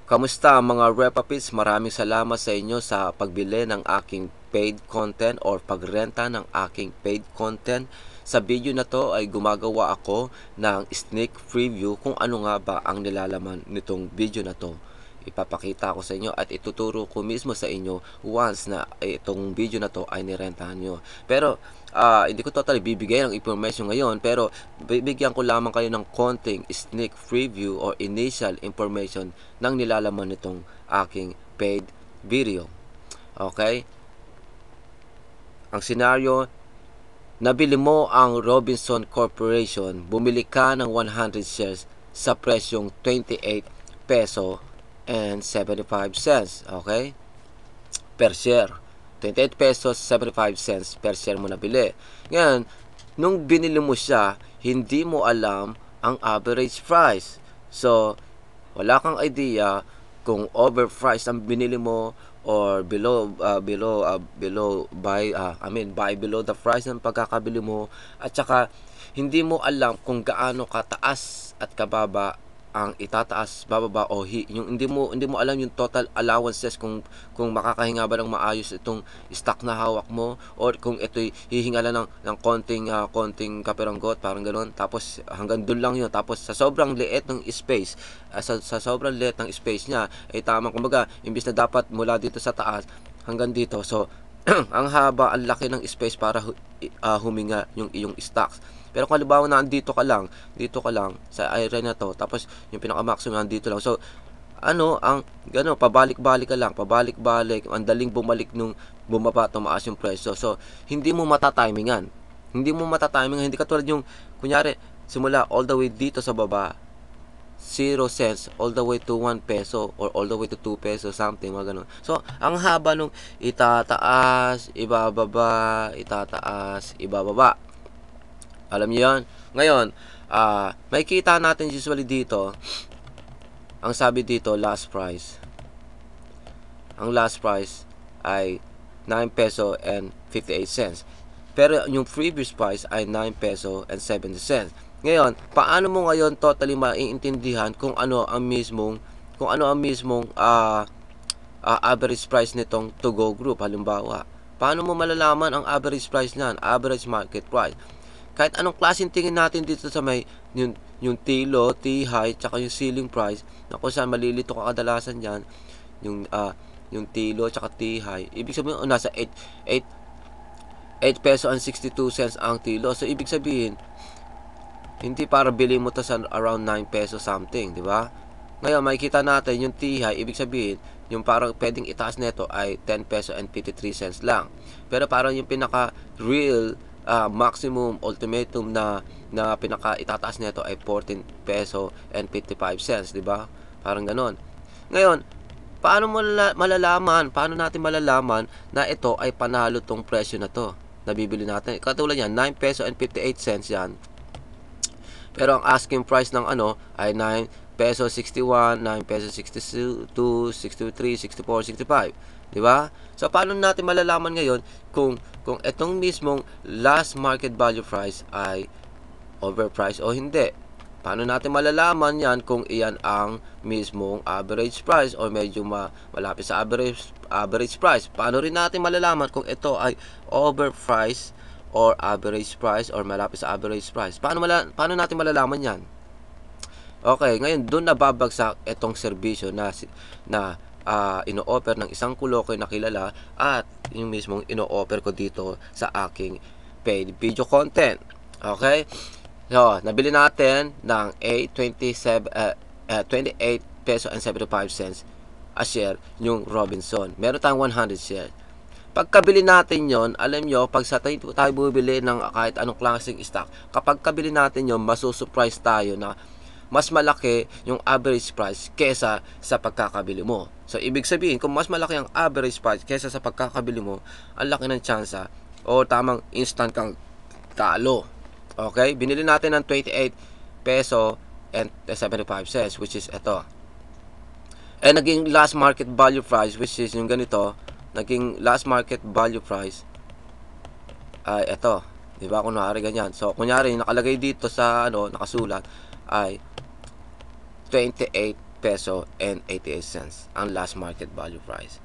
Kamusta mga Repapits? Maraming salamat sa inyo sa pagbili ng aking paid content or pagrenta ng aking paid content. Sa video na to ay gumagawa ako ng sneak preview kung ano nga ba ang nilalaman nitong video na to. Ipapakita ko sa inyo at ituturo ko mismo sa inyo once na itong video na to ay nirentahan nyo. Pero hindi ko totally bibigay ng information ngayon, pero bibigyan ko lamang kayo ng konting sneak preview or initial information ng nilalaman nitong aking paid video. Okay? Ang scenario, nabili mo ang Robinson Corporation, bumili ka ng 100 shares sa presyong 28 peso and 75 cents. Okay? Per share. 28 pesos 75 cents per share mo nabili. Ngayon, nung binili mo siya, hindi mo alam ang average price. So, wala kang idea kung overpriced ang binili mo or buy below the price ng pagkakabili mo, at saka hindi mo alam kung gaano kataas at kababa ang itataas, bababa o yung hindi mo alam yung total allowances, kung makakahinga ba ng maayos itong stock na hawak mo, or kung ito'y hihinga lang ng konting kapiranggot, parang ganoon, tapos hanggang doon lang yun, tapos sa sobrang liit ng space, sa sobrang liit ng space niya ay tamang, kumbaga imbis na dapat mula dito sa taas hanggang dito, so ang haba, ang laki ng space para huminga yung iyong stocks. Pero kung halimbawa na dito ka lang sa area na to, tapos yung pinaka-maximum nandito lang. So, pabalik-balik ka lang, pabalik-balik, ang daling bumalik nung bumaba, tumaas yung presyo. So, hindi mo matatimingan. Hindi katulad yung, kunyari, simula all the way dito sa baba, 0 cents all the way to 1 peso or all the way to 2 peso, something, mga ganun. So, ang haba nung itataas, ibababa, itataas, ibababa. Alam niyo yan? Ngayon, makikita natin usually dito, ang sabi dito, last price. Ang last price ay 9 peso and 58 cents. Pero yung previous price ay 9 peso and 70 cents. Ngayon, paano mo ngayon totally maiintindihan kung ano ang mismong average price nitong To Go Group, halimbawa? Paano mo malalaman ang average price niyan, average market price? Kahit anong klaseng tingin natin dito sa may yung T-low, T-high, tsaka yung ceiling price, na kung saan malilito ka kadalasan dyan, yung T-low tsaka T-high, ibig sabihin nasa 8 peso and 62 cents ang T-low. So ibig sabihin, hindi para bili mo to sa around 9 peso something, di ba? Ngayon, makikita natin yung T-high, ibig sabihin, yung parang pwedeng itaas nito ay 10 peso and 53 cents lang. Pero parang yung pinaka real maximum ultimatum na pinaka itataas nito ay 14 peso and 55 cents, di ba? Parang ganon. Ngayon, paano natin malalaman na ito ay panalo tong presyo na to na bibili natin? Katulad yan, 9 peso and 58 cents yan. Pero ang asking price ng ay 9 peso 61, 9 peso 62, 63, 64, 65. Di ba? So, paano natin malalaman ngayon kung itong mismong last market value price ay overpriced o hindi? Paano natin malalaman yan kung iyan ang mismong average price o medyo malapit sa average price? Paano rin natin malalaman kung ito ay overpriced or average price or malapit sa average price? Paano natin malalaman yan? Okay, ngayon doon nababagsak itong serbisyo na ino-offer ng isang kulokoy na kilala at yung mismong ino-offer ko dito sa aking paid video content. Okay? So, nabili natin ng 28 peso and 75 cents a share yung Robinson. Meron tayong 100 share. Pagkabili natin yon, alam nyo, pag sa tayo bumibili ng kahit anong klaseng stock, kapag kabili natin yon, masusurprise tayo na mas malaki yung average price kesa sa pagkakabili mo. So, ibig sabihin, kung mas malaki ang average price kesa sa pagkakabili mo, ang laki ng tsansa o tamang instant kang talo. Okay? Binili natin ng 28 peso and 75 cents, which is ito. And naging last market value price, which is yung ganito, naging last market value price ay ito. Diba? Kunyari ganyan. So, kunyari, nakalagay dito sa nakasulat ay 28 peso and 88 cents ang last market value price.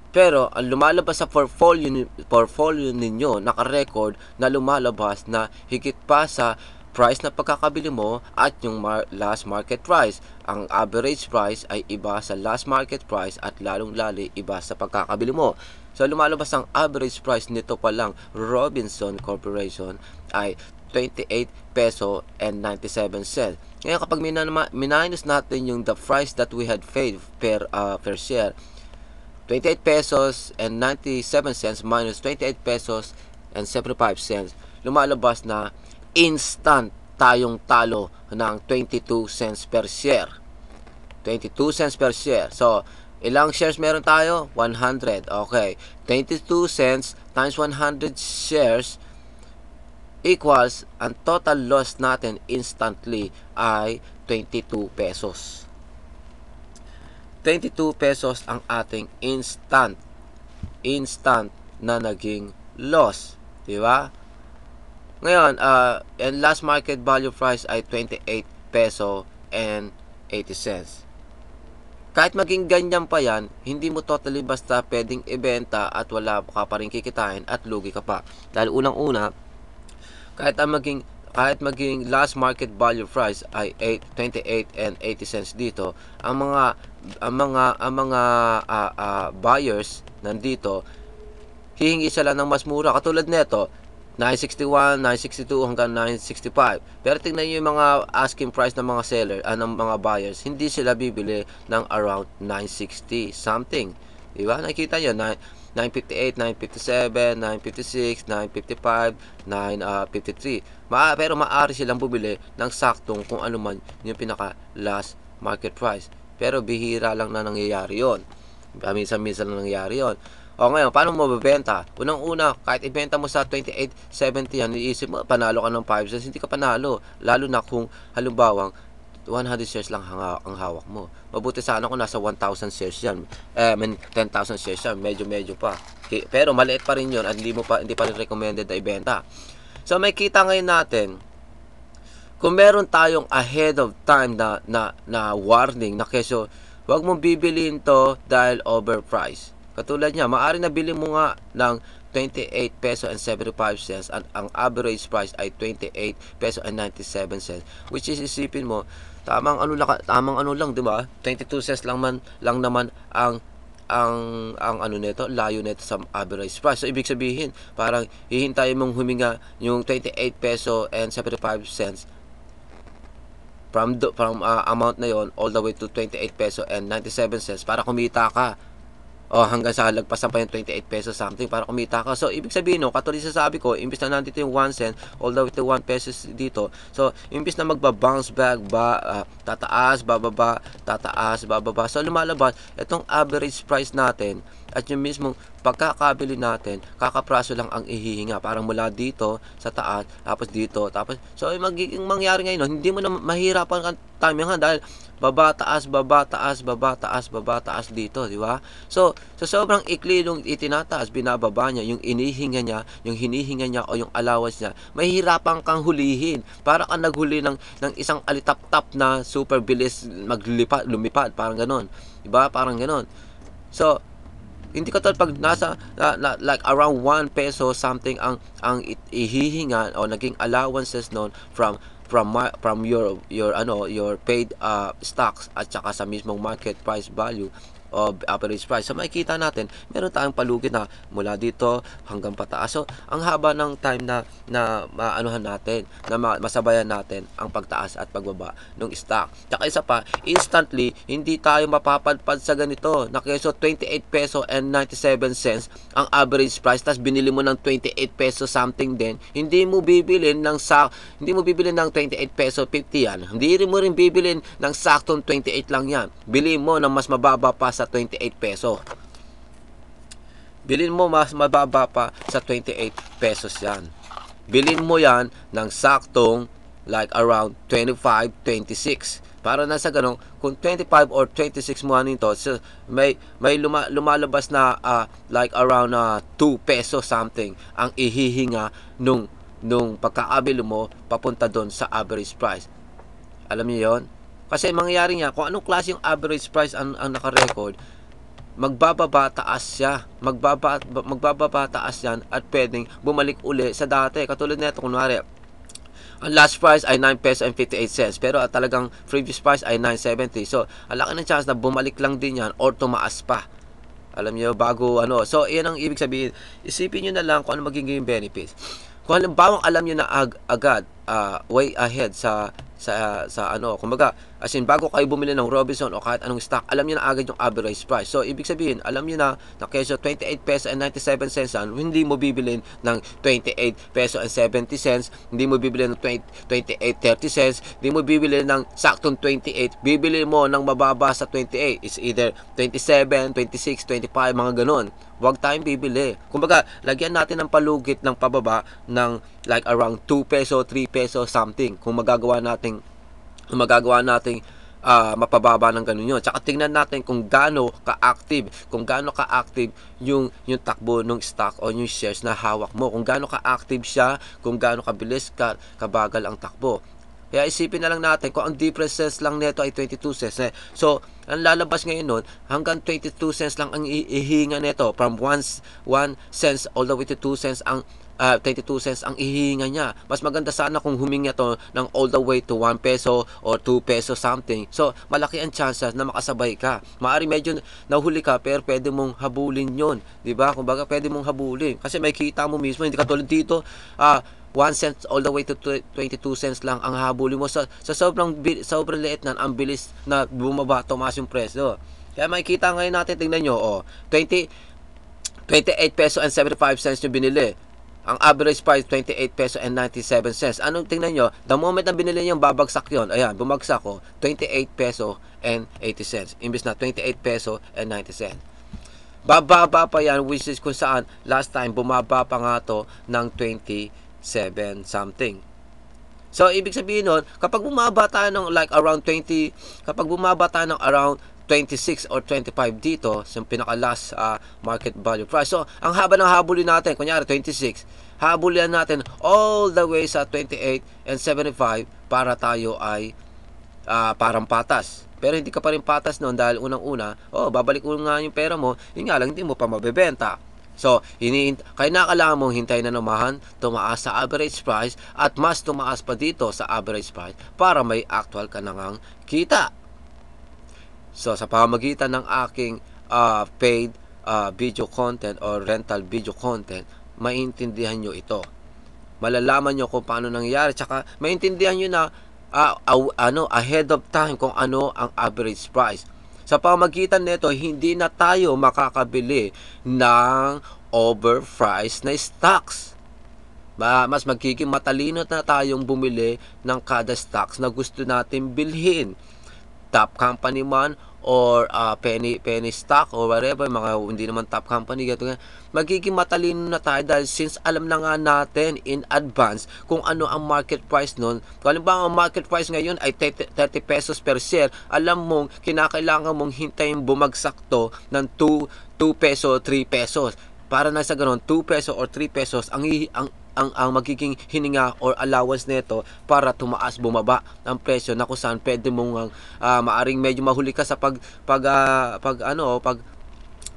Pero ang lumalabas sa portfolio ninyo, naka-record na lumalabas na higit pa sa price na pagkakabili mo at yung last market price. Ang average price ay iba sa last market price at lalong-lali iba sa pagkakabili mo. So lumalabas ang average price nito pa lang Robinson Corporation ay 28 peso and 97 cents. Ngayon kapag minus natin yung the price that we had paid per share, 28 pesos and 97 cents minus 28 pesos and 75 cents, lumalabas na instant tayong talo ng 22 cents per share. 22 cents per share. So, ilang shares meron tayo? 100. Okay. 22 cents times 100 shares equals, ang total loss natin instantly ay 22 pesos. 22 pesos ang ating instant na naging loss, di ba? Ngayon, and last market value price ay 28 peso and 80 cents. Kahit maging ganyan pa yan, hindi mo totally basta pwedeng ibenta at wala ka pa rin kikitain at lugi ka pa. Dahil unang-una, kahit maging last market value price ay 28 and 80 cents dito, ang mga buyers nandito hihingi sila ng mas mura. Katulad nito, 961, 962 hanggang 965. Pero tingnan niyo yung mga asking price ng mga seller, ng mga buyers, hindi sila bibili ng around 960 something. Di ba? Nakikita niyo 958, 957, 956, 955, 953. Pero maaari silang bumili ng saktong kung ano man yung pinaka last market price. Pero bihira lang na nangyayari yon. Minsan-minsan lang nangyayari yon. O ngayon, paano mo mabebenta? Unang-una, kahit ibenta mo sa 28.70 yan, iisip mo, panalo ka ng 5 cents, hindi ka panalo. Lalo na kung halimbawa 100 shares lang ang hawak mo. Mabuti sana kung nasa 1,000 shares yan. 10,000 shares yan, medyo pa. Pero maliit pa rin yun at hindi pa rin recommended na ibenta. So may kita ngayon natin, kung meron tayong ahead of time na warning na kesyo, huwag mong bibiliin to dahil overpriced. Katulad niya, maaari na bili mo nga ng 28 peso and 75 cents at ang average price ay 28 peso and 97 cents, which is, isipin mo, tamang ano lang, di ba? 22 cents lang naman ang ano nito, layo nito sa average price. So ibig sabihin, parang hihintayin mong huminga yung 28 peso and 75 cents from amount na yon all the way to 28 peso and 97 cents para kumita ka. O hanggang sa lagpasan pa yung 28 pesos something para kumita ka. So, ibig sabihin, no, katulad sa sabi ko, imbis na nandito yung 1 cent, all the way to 1 pesos dito. So, imbis na magba-bounce back, tataas, bababa, tataas, bababa. So, lumalabas, itong average price natin at yung mismong pagkakabili natin, kakapraso lang ang ihihinga. Parang mula dito, sa taas, tapos dito, tapos, so, magiging mangyari ngayon, no, hindi mo na mahirapan ang timing dahil baba, taas dito, di ba? So, sa sobrang ikli nung itinataas, binababa niya, yung hinihinga niya o yung allowance niya, mahihirapan kang hulihin. Para kang naghuli ng isang alitap-tap na super bilis lumipad, parang ganon. Di ba? Parang ganon. So, hindi ka pag nasa like around 1 peso something ang ihihinga o naging allowances noon from your paid stocks at saka sa mismong market price value o average price. So makikita natin, meron tayong palugi na mula dito hanggang pataas. So ang haba ng time na maanuhan natin, na masabayan natin ang pagtaas at pagbaba ng stock. Tsaka isa pa, instantly hindi tayo mapapadpad sa ganito. Na keso 28 peso and 97 cents ang average price, tas binili mo ng 28 peso something din, hindi mo bibilin ng 28 peso 50 yan. Hindi mo rin bibilin ng saktong 28 lang yan. Bili mo ng mas mababa pa sa 28 peso. Bilin mo mas mababa pa sa 28 pesos yan. Bilin mo yan ng saktong like around 25, 26. Para nasa ganun, kung 25 or 26 mo nito, so may lumalabas na like around 2 peso something ang ihihinga nung pagkakabili mo papunta doon sa average price. Alam niyo yon? Kasi mangyayari nga, kung anong klase yung average price ang naka-record, magbababa taas siya. Magbababa taas yan at pwedeng bumalik uli sa dati. Katulad nito, kunwari, ang last price ay 9 peso and 58 cents. Pero talagang previous price ay 9.70. So, ang laki ng chance na bumalik lang din yan or tumaas pa. Alam niyo, bago ano. So, iyan ang ibig sabihin. Isipin niyo na lang kung ano magiging benefits. Kung halimbawa alam niyo na agad, way ahead sa ano, kumbaga, as in, bago kayo bumili ng Robinson o kahit anong stock, alam niyo na agad yung average price. So, ibig sabihin, alam niyo na kesyo 28 peso and 97 cents hindi mo bibilin ng 28 peso and 70 cents, hindi mo bibilin ng 28.30 cents, hindi mo bibilin ng saktong 28, bibili mo ng mababa sa 28. It's either 27, 26, 25, mga ganun. Huwag tayong bibili. Kumbaga, lagyan natin ng palugit ng pababa ng like around 2 peso, 3 peso something. Kung magagawa nating mapababa ng ganun yun. Tsaka tingnan natin kung gaano ka-active yung takbo ng stock o yung shares na hawak mo. Kung gaano ka-active siya, kung gaano kabilis, kabagal ang takbo. Kaya isipin na lang natin kung ang differences lang nito ay 22 cents. So, ang lalabas ngayon nun, hanggang 22 cents lang ang ihinga nito. From 1 cents all the way to 2 cents ang 22 cents ang ihinga niya. Mas maganda sana kung huminga to ng all the way to 1 peso or 2 peso something. So, malaki ang chances na makasabay ka. Maari medyo nahuli ka pero pwede mong habulin yon, di ba? Kumbaga pwede mong habulin kasi may kita mo mismo, hindi katulad dito 1 cent all the way to 22 cents lang ang habulin mo. Sa sobrang liit na ang bilis na bumaba, tumaas yung presyo. Kaya makikita ngayon natin, tingnan nyo, 28 peso and 75 cents yung binili. Ang average price, 28 peso and 97 cents. Anong tingnan nyo? The moment na binili nyo, babagsak yon. Ayan, bumagsak 28 peso and 80 cents. Imbis na 28 peso and 90 cents. Bababa pa yan, which is kung saan last time, bumaba pa nga to ng 27 something. So, ibig sabihin nun, kapag bumaba tayo ng like around 20, kapag bumaba tayo ng around 26 or 25 dito, sa pinaka-last market value price. So, ang haba ng habulin natin, kunyari 26, habulin natin all the way sa 28 and 75 para tayo ay parang patas. Pero hindi ka pa rin patas noon dahil unang-una, babalik mo nga yung pera mo, yun nga lang, hindi mo pa mabebenta. So, kaya kailangan mong hintayin na naman tumaas sa average price at mas tumaas pa dito sa average price para may actual ka nang kita. So, sa pamamagitan ng aking paid video content or rental video content, maintindihan nyo ito. Malalaman nyo kung paano nangyayari. Tsaka, maintindihan nyo na ahead of time kung ano ang average price. Sa pamamagitan nito, hindi na tayo makakabili ng overpriced na stocks. Mas magiging matalino na tayong bumili ng kada stocks na gusto natin bilhin. Top company man or penny stock or whatever, mga hindi naman top company, magiging matalino na tayo dahil since alam na nga natin in advance kung ano ang market price nun. Kung halimbawa ang market price ngayon ay 30 pesos per share, alam mong kinakailangan mong hintayin bumagsak to ng 2 peso, 3 pesos. Para na sa ganun, 2 peso or 3 pesos ang magiging hininga or allowance nito para tumaas, bumaba ang presyo na kung saan pwede mong maaring medyo mahuli ka sa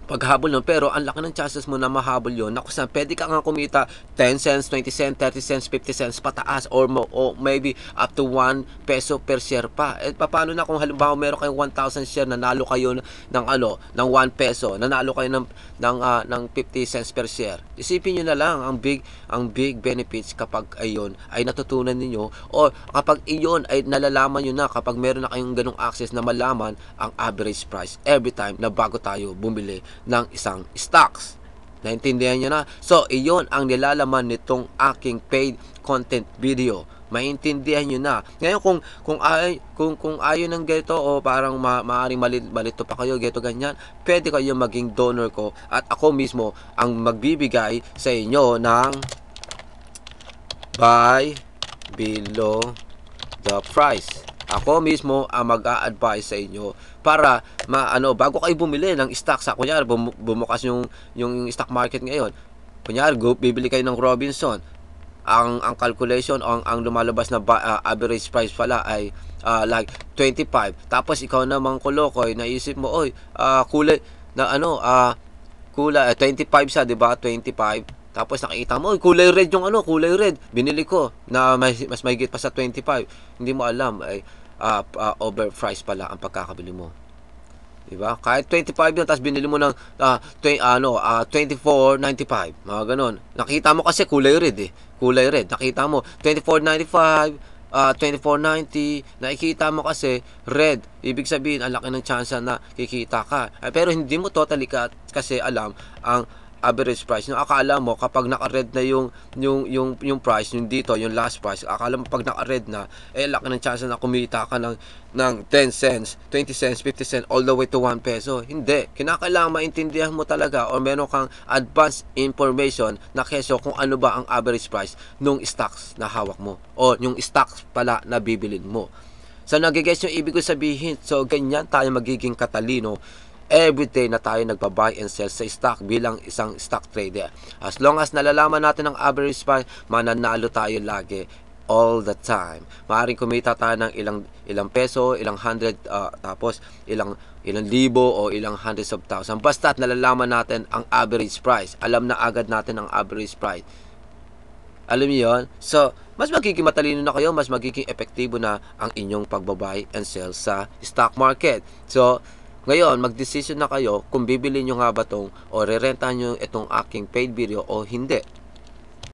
paghabol nun, pero ang laki ng chances mo na mahabol yun na kung saan pwede ka nga kumita 10 cents, 20 cents, 30 cents, 50 cents pataas or maybe up to 1 peso per share pa. Paano na kung halimbawa meron kayong 1,000 share, nanalo kayo ng 1 peso, nanalo kayo ng 50 cents per share. Isipin nyo na lang ang big benefits kapag ayon ay natutunan ninyo o kapag iyon ay nalalaman nyo na kapag meron na kayong ganong access na malaman ang average price every time na bago tayo bumili ng isang stocks. Naintindihan nyo na? So, iyon ang nilalaman nitong aking paid content video. Maintindihan nyo na. Ngayon, kung ayaw ng ganito o parang maaaring malito pa kayo, ganito ganyan, pwede kayo maging donor ko at ako mismo ang magbibigay sa inyo ng buy below the price. Ako mismo ang mag-a-advise sa inyo para bago kayo bumili ng stock sa kunyari bumukas yung stock market ngayon. Kunyari bibili kayo ng Robinson. ang calculation ang lumalabas na average price pala ay like 25. Tapos ikaw namang kolokoy, naisip mo, oy, kulay na kulay 25 siya, 'di ba? 25. Tapos nakita mo, oy, kulay red yung kulay red. Binili ko na mas mahigit pa sa 25. Hindi mo alam ay overpriced pala ang pagkakabili mo. 'Di ba? Kahit 25 yun, tapos binili mo ng 24.95, mga ganon. Nakita mo kasi kulay red eh. Kulay red. Nakita mo 24.95, 24.90. Nakikita mo kasi red. Ibig sabihin, ang laki ng chance na kikita ka. Pero hindi mo totally kasi alam ang average price. Yung akala mo kapag naka-red na yung price, yung dito, yung last price, akala mo pag naka-red na, laki ng chance na kumita ka ng 10 cents, 20 cents, 50 cents, all the way to 1 peso. Hindi. Kinakailangan maintindihan mo talaga o meron kang advanced information na keso kung ano ba ang average price nung stocks na hawak mo o yung stocks pala na bibilin mo. So, nagigets yung ibig ko sabihin. So, ganyan tayo magiging katalino everyday na tayo nagpa-buy and sell sa stock bilang isang stock trader. As long as nalalaman natin ang average price, mananalo tayo lagi, all the time. Maaaring kumita tayo ng ilang peso, ilang hundred, tapos ilang libo o ilang hundreds of thousand. Basta't nalalaman natin ang average price. Alam na agad natin ang average price. Alam niyo yun? So, mas magiging matalino na kayo, mas magiging epektibo na ang inyong pagbabuy and sell sa stock market. So, ngayon, mag-decision na kayo kung bibili nyo nga ba itong o rerentahan nyo itong aking paid video o hindi.